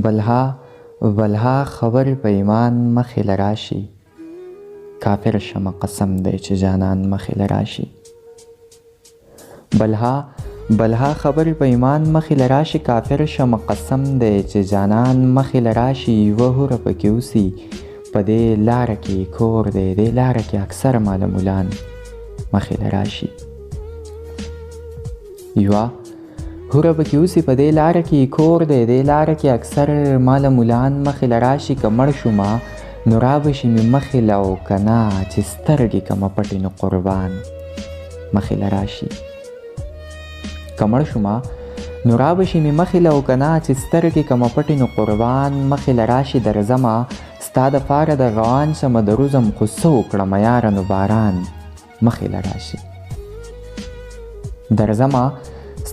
بلها خبر په ایمان مخې له راشي کافر شمه قسم دی چې جانان مخې له راشي بلها خبر په ایمان مخې له راشي کافر شمه قسم دی چې جانان مخې له راشي یوه هوره پکې اوسي په دې لاره کې کور دی دې لاره کې اکثر معلمولان مخې له راشي یوه هوره پکې اوسي په دې لاره کې کور دی دې لاره کې اکثر معلمولان مخې له راشي که مړ شومه نو رابشي مې مخې له او که نه چې سترګې کمه پټې نو قربان مخې له راشي که مړ شومه نو رابشي مې مخې له او که نه چې سترګې کمه پټې نو قربان مخې له راشي درځمه ستا دپاره د روان شمه د روزم خو څه وکړمه یاره نو باران مخې له راشي درځمه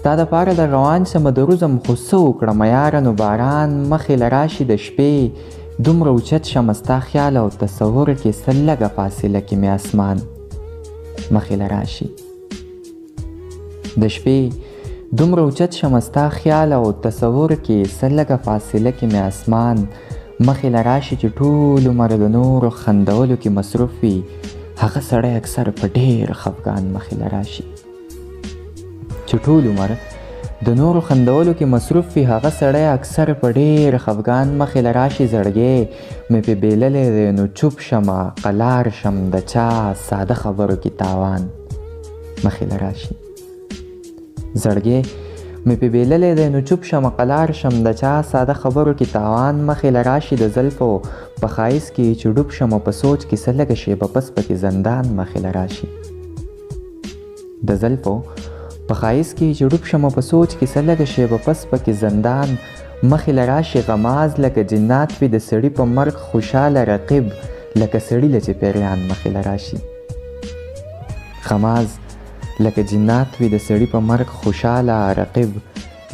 ستا دپاره د روان شمه د روزم خو څه وکړمه یاره نو باران مخې له راشي د شپې دومره اوچت شمه ستا خیال او تصور کې څه لږه فاصله کې مې اسمان مخې له راشي د شپې دومره اوچت شمه ستا خیال او تصور کې څه لږه فاصله کې مې اسمان مخې له راشي چې ټول عمر د نورو خندولو کې مصروف وي هغه سړی اکثر په ډېر خفګان مخې له راشي چې ټول عمر د نورو خندولو کې مصروف وي هغه سړی اکثر په ډېر خفګان مخې له راشي زړګی مې پې بیللی دی نو چوپ شمه قلار شم د چا ساده خبرو کې تاوان مخې له راشي زړګی مې پې بیللی دی نو چوپ شمه قلار شم د چا ساده خبرو کې تاوان مخې له راشي د زلفو په ښایست کې چې ډوب شمه په سوچ کې څه لږه شیبه پس پکې زندان مخې له راشي د زلفو په ښایست کې چې ډوب شمه په سوچ کې څه لږه شیبه پس پکې زندان مخې له راشي غماز لکه جنات وي د سړي په مرګ خوشحاله رقیب لکه سړي له چې پیریان مخې له راشي غماز لکه جنات وي د سړي په مرګ خوشحاله رقیب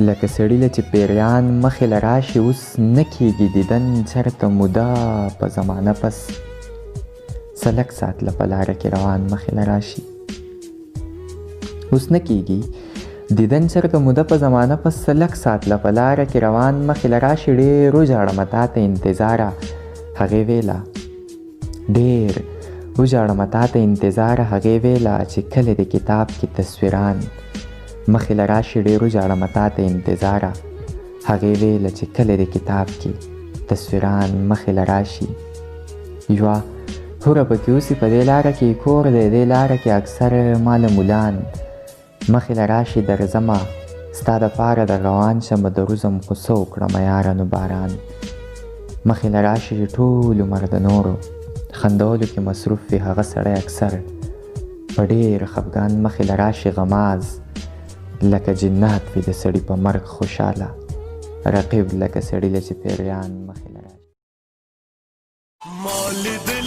لکه سړي له چې پیریان مخې له راشي اوس نه کیږي دیدن چرته موده په زمانه پس څه لږ ساعت له په لاره کې روان مخې له راشي اوس نه کیږي دیدن چرته موده په زمانه پس څه لږ ساعت له په لاره کې روان مخې له راشي ډېر وژاړمه تا ته انتظاره هغې ویله ډېر وژاړمه تا ته انتظاره هغې ویله چې کله د کتاب کې تصویران مخې له راشي ډېر وژاړمه تا ته انتظاره هغې ویله چې کله د کتاب کې تصویران مخې له راشي یوه هوره پکې اوسي په دې لاره کې کور دی دې لاره کې اکثر معلمولان مخې له راشي درځمه ستا دپاره د روان شمه د روزم خو څه وکړمه یاره نو باران مخې له راشي چې ټول عمر د نورو خندولو کې مصروف وي هغه سړی اکثر په ډېر خفګان مخې له راشي غماز لکه جنات وي د سړي په مرګ خوشحاله رقیب لکه سړي له چې پیریان مخې له راشي